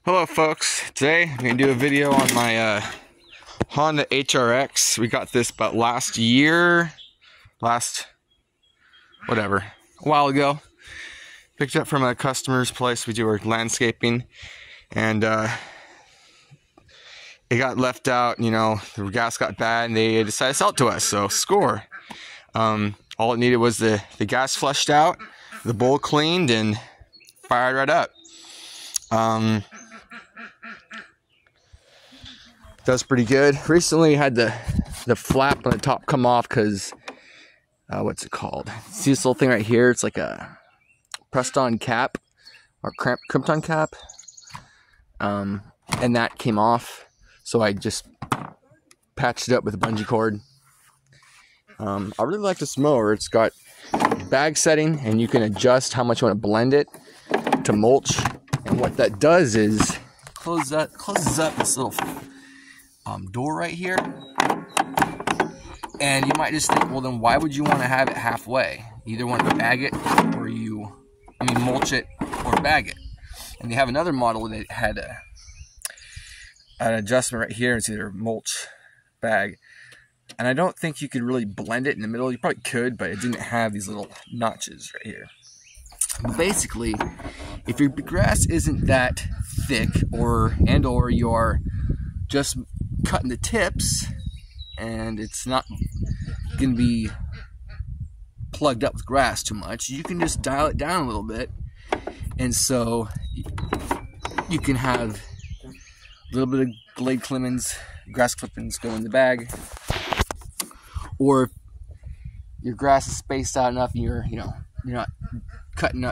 Hello folks, today I'm going to do a video on my Honda HRX. We got this about a while ago. Picked it up from a customer's place. We do our landscaping, and it got left out, you know, the gas got bad and they decided to sell it to us, so score. All it needed was the gas flushed out, the bowl cleaned, and fired right up. Does pretty good. Recently had the flap on the top come off because what's it called? See this little thing right here? It's like a pressed on cap or crimped on cap, and that came off, so I just patched it up with a bungee cord. I really like this mower. It's got bag setting, and you can adjust how much you want to blend it to mulch. And what that does is closes up this little door right here. And you might just think, well, then why would you want to have it halfway? You either want to bag it or mulch it or bag it. And they have another model that had an adjustment right here. It's either mulch, bag. And I don't think you could really blend it in the middle. You probably could, but it didn't have these little notches right here. But basically, if your grass isn't that thick, or you're just cutting the tips and it's not going to be plugged up with grass too much, you can just dial it down a little bit, and so you can have a little bit of blade clippings, grass clippings go in the bag. Or if your grass is spaced out enough and you're not cutting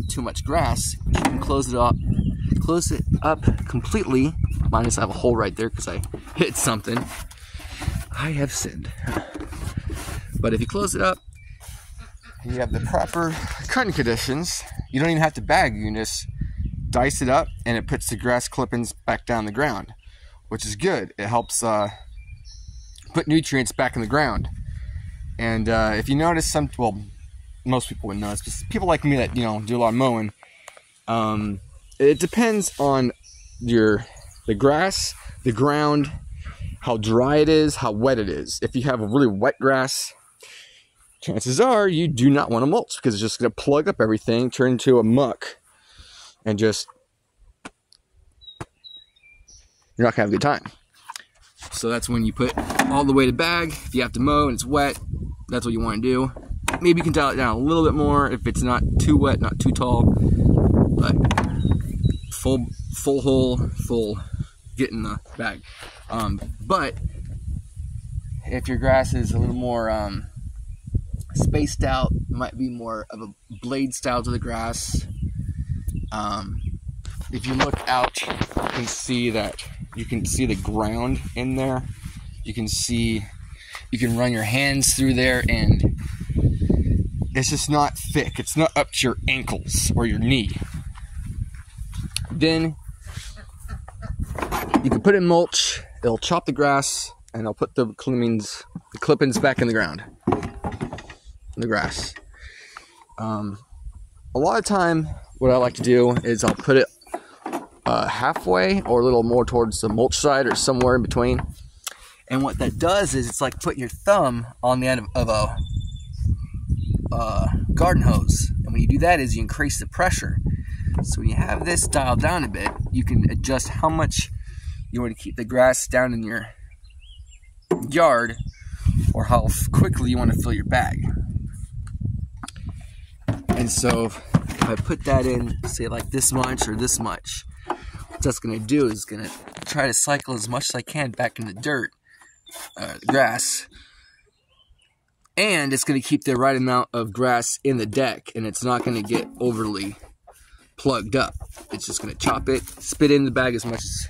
too much grass, you can close it up completely. Minus I have a hole right there because I hit something. I have sinned. But if you close it up and you have the proper cutting conditions, you don't even have to bag. You can just dice it up and it puts the grass clippings back down the ground, which is good. It helps put nutrients back in the ground. And if you notice most people would notice, just people like me that, do a lot of mowing, it depends on the grass, the ground, how dry it is, how wet it is. If you have a really wet grass, chances are you do not want to mulch, because it's just going to plug up everything, turn into a muck, and just, you're not going to have a good time. So that's when you put all the way to bag. If you have to mow and it's wet, that's what you want to do. Maybe you can dial it down a little bit more if it's not too wet, not too tall, but full hole, get in the bag. But if your grass is a little more spaced out, might be more of a blade style to the grass. If you look out, you can see the ground in there. You can run your hands through there, and it's just not thick. It's not up to your ankles or your knee. Then you can put in mulch. It'll chop the grass, and it'll put the clippings back in the ground, in the grass. A lot of time, what I like to do is I'll put it halfway or a little more towards the mulch side or somewhere in between. And what that does is it's like putting your thumb on the end of a garden hose. And when you do that is you increase the pressure. So when you have this dialed down a bit, you can adjust how much you want to keep the grass down in your yard, or how quickly you want to fill your bag. And so if I put that in, say like this much or this much, what that's going to do is going to try to cycle as much as I can back in the dirt, grass, and it's going to keep the right amount of grass in the deck, and it's not going to get overly plugged up. It's just going to chop it, spit it in the bag as much as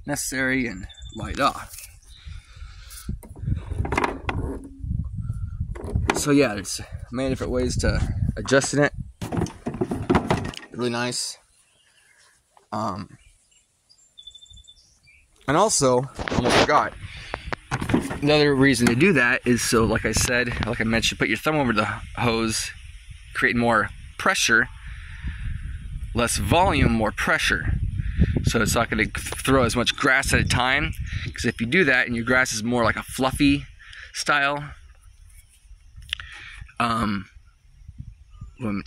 necessary, and light off. So yeah, there's many different ways to adjusting it. Really nice. And also, almost forgot, another reason to do that is so, like I mentioned, put your thumb over the hose, create more pressure, less volume, more pressure. so it's not going to throw as much grass at a time, because if you do that and your grass is more like a fluffy style, well,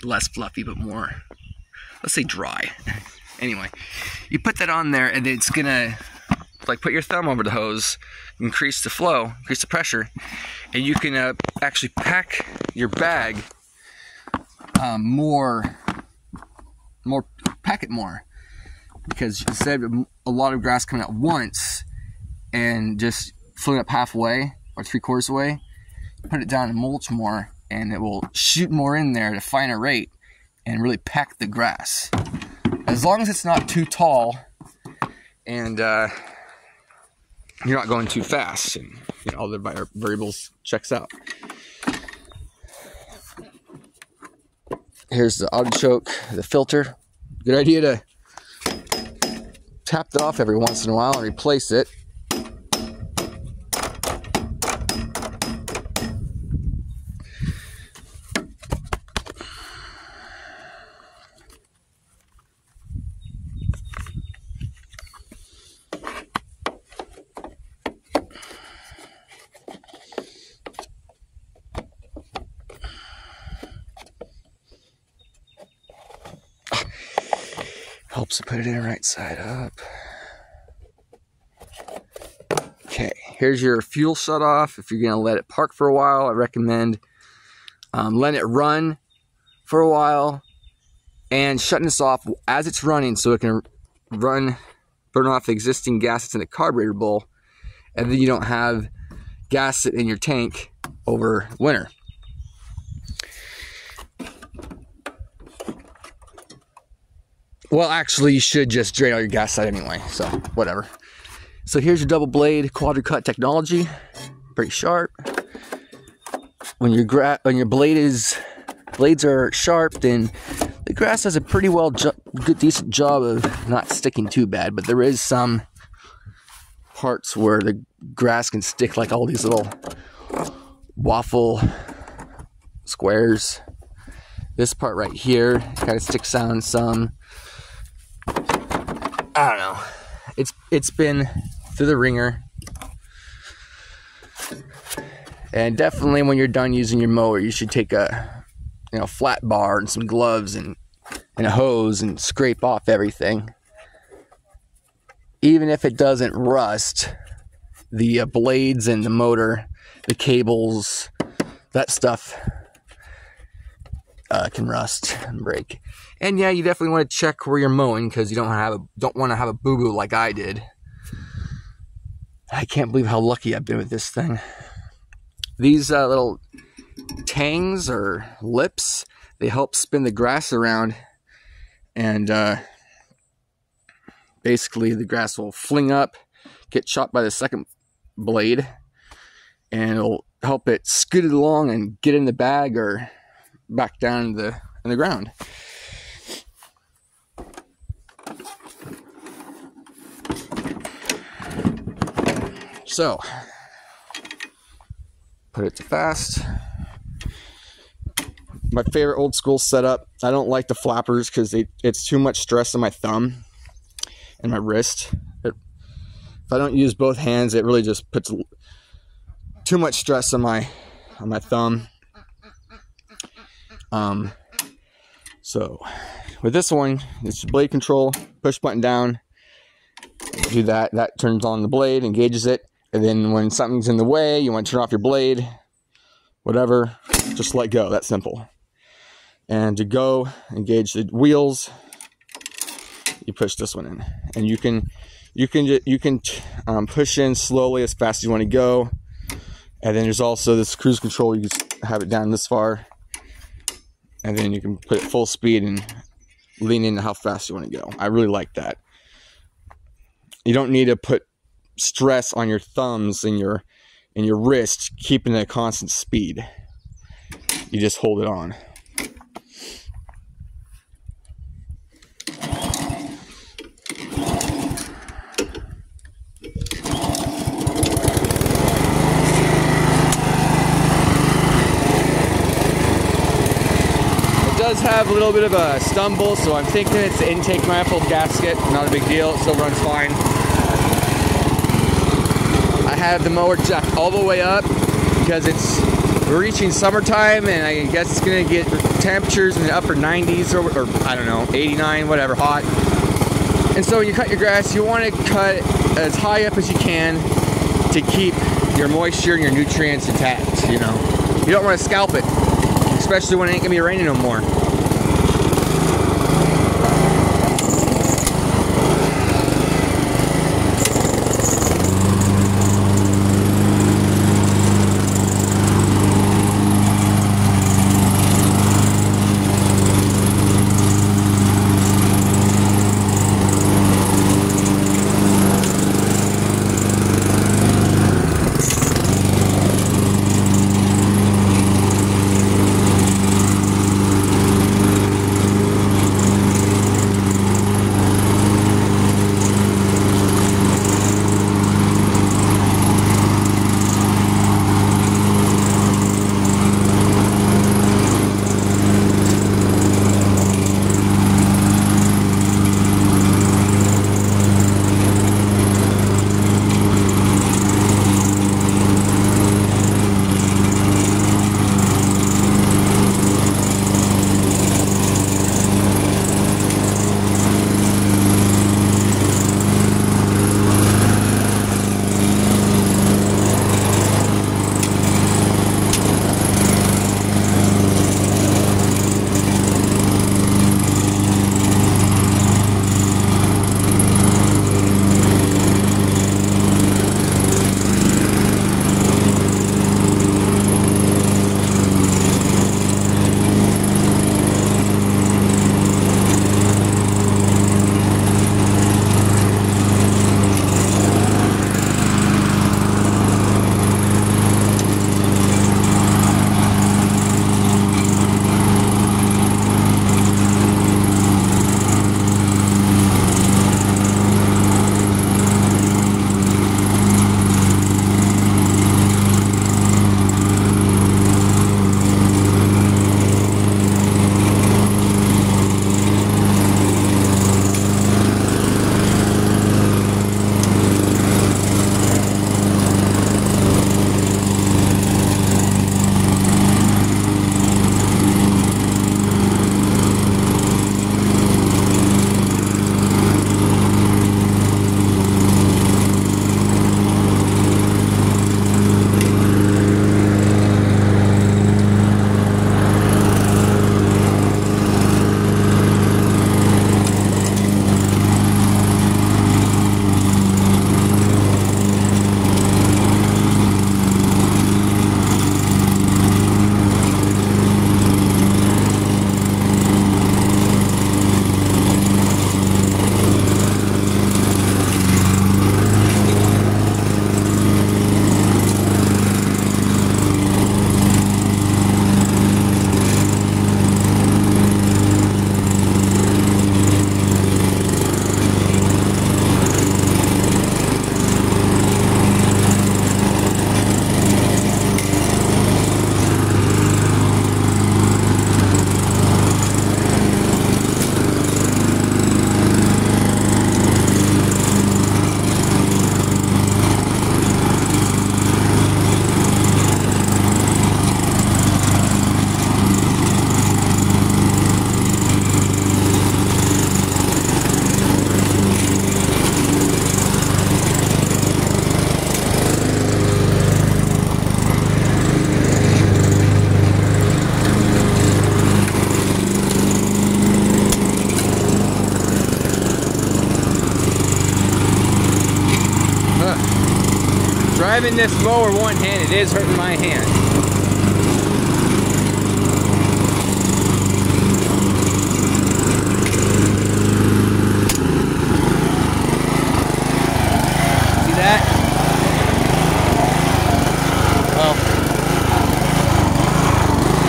less fluffy but more, let's say dry. Anyway, you put that on there and it's gonna, like, put your thumb over the hose, increase the flow, increase the pressure, and you can actually pack your bag pack it more, because instead of a lot of grass coming out once and just filling up halfway or 3/4 away, put it down and mulch more, and it will shoot more in there at a finer rate and really pack the grass. As long as it's not too tall and you're not going too fast, and all the variables checks out. Here's the auto choke, the filter. Good idea to tap it off every once in a while and replace it. Helps to put it in right side up. Okay, here's your fuel shut off. If you're gonna let it park for a while, I recommend letting it run for a while and shutting this off as it's running, so it can burn off the existing gas that's in the carburetor bowl, and then you don't have gas sit in your tank over winter. Well, actually, you should just drain all your gas side anyway, so whatever. So here's your double blade quadri-cut technology, pretty sharp. When your blades are sharp, then the grass does a pretty decent job of not sticking too bad. But there is some parts where the grass can stick, like all these little waffle squares. This part right here kind of sticks on some. I don't know. It's been through the ringer. And definitely when you're done using your mower, you should take a flat bar and some gloves and a hose and scrape off everything. Even if it doesn't rust, the blades and the motor, the cables, that stuff can rust and break. And yeah, you definitely want to check where you're mowing, because you don't want to have a boo-boo like I did. I can't believe how lucky I've been with this thing. These little tangs or lips, they help spin the grass around, and basically the grass will fling up, get chopped by the second blade, and it'll help it scoot it along and get in the bag or back down in the ground. So, put it to fast. My favorite old school setup. I don't like the flappers because it's too much stress on my thumb and my wrist. If I don't use both hands, it really just puts too much stress on my thumb. So with this one, it's blade control, push button down, do that turns on the blade, engages it, and then when something's in the way, you want to turn off your blade, whatever, just let go. That's simple. And to go, engage the wheels, you push this one in, and you can push in slowly as fast as you want to go. And then there's also this cruise control. You can have it down this far, and then you can put it full speed and lean into how fast you want to go. I really like that. You don't need to put stress on your thumbs and your wrist, keeping a constant speed. You just hold it on. does have a little bit of a stumble, so I'm thinking it's the intake manifold gasket. Not a big deal, it still runs fine. I have the mower jacked all the way up because we're reaching summertime, and I guess it's gonna get temperatures in the upper 90s or I don't know, 89, whatever, hot. And so when you cut your grass, you want to cut as high up as you can to keep your moisture and your nutrients intact, you know. You don't want to scalp it, especially when it ain't gonna be raining no more. Driving this mower one-handed is hurting my hand. See that? Well,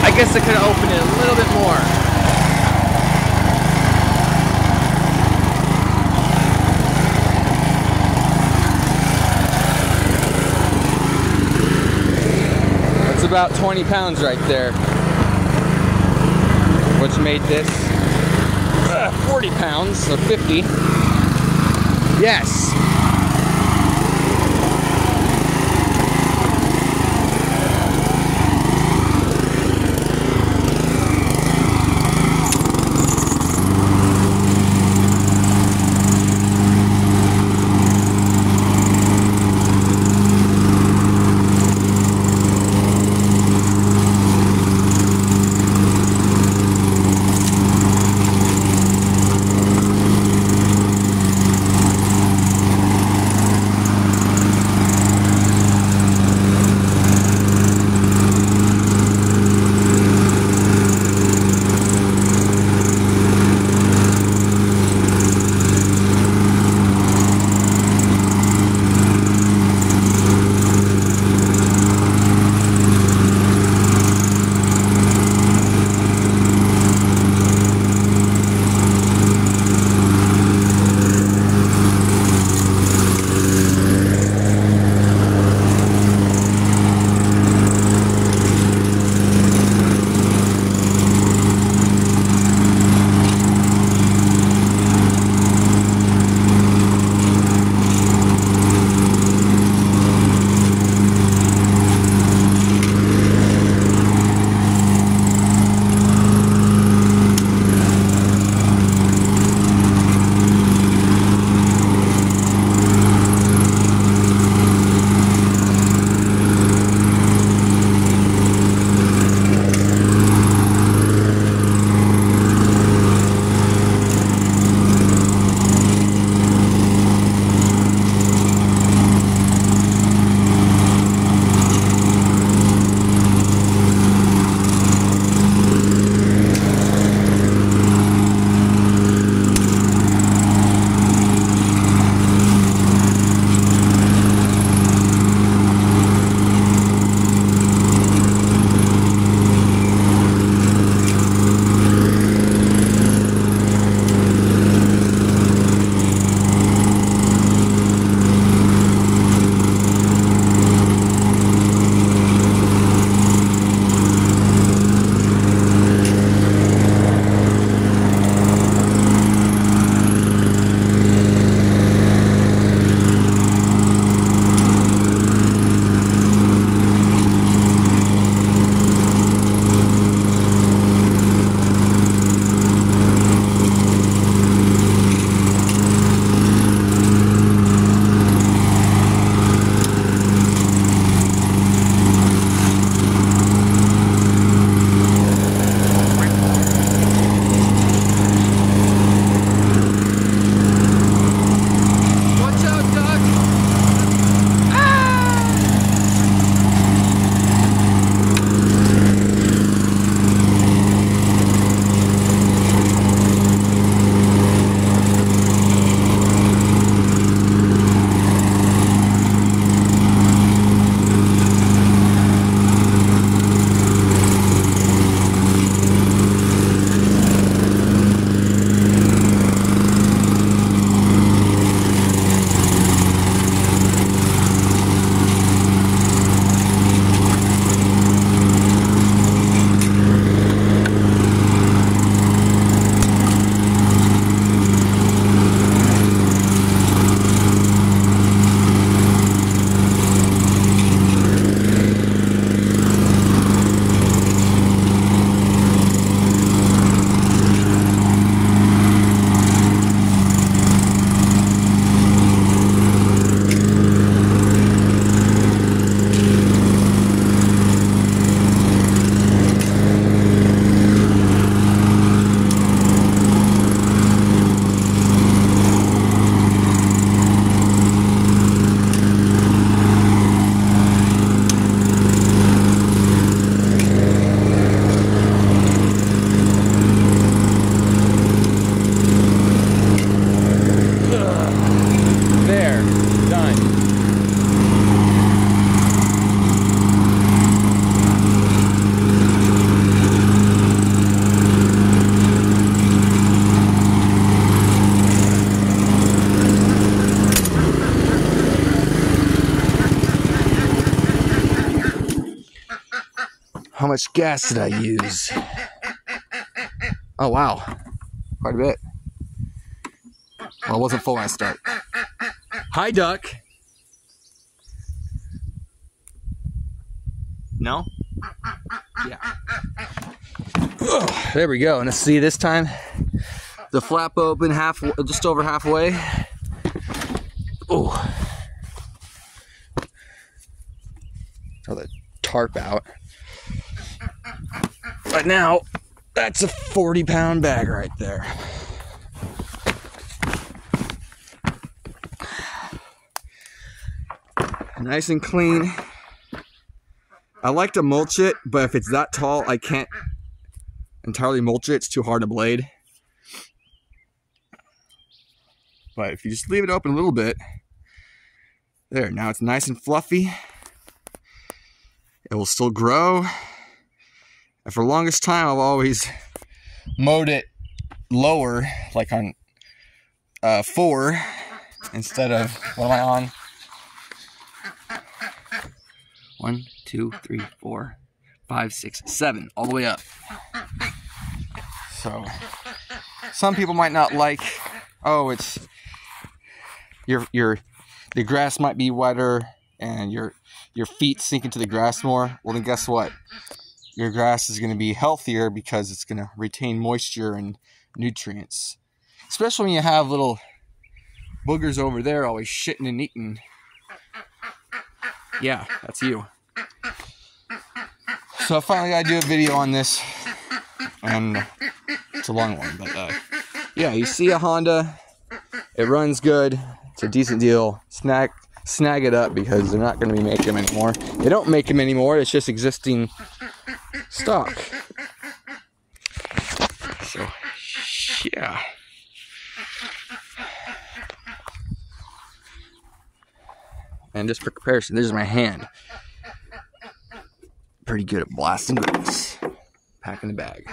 I guess I could have opened it a little bit more. About 20 pounds right there. which made this 40 pounds, or 50. Yes. How much gas did I use? Oh, wow. Quite a bit. Well, it wasn't full when I started. Hi, duck. No? Yeah. Ugh, there we go. And let's see this time. The flap open just over halfway. Oh. Throw the tarp out. But now, that's a 40-pound bag right there. Nice and clean. I like to mulch it, but if it's that tall, I can't entirely mulch it. It's too hard to blade. But if you just leave it open a little bit, there, now it's nice and fluffy. It will still grow. And for the longest time, I've always mowed it lower, like on 4, instead of, what am I on? 1, 2, 3, 4, 5, 6, 7, all the way up. So, some people might not like, oh, it's, the grass might be wetter and your feet sink into the grass more. Well, then guess what? Your grass is going to be healthier because it's going to retain moisture and nutrients. Especially when you have little boogers over there always shitting and eating. Yeah, that's you. So I finally got to do a video on this. And it's a long one, but yeah, you see a Honda. It runs good. It's a decent deal. Snag it up because they're not going to be making them anymore. They don't make them anymore. It's just existing stock. So, yeah. And just for comparison, this is my hand. Pretty good at blasting grass. Packing the bag.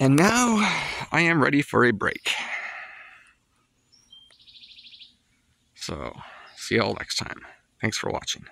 And now I am ready for a break. So, see y'all next time. Thanks for watching.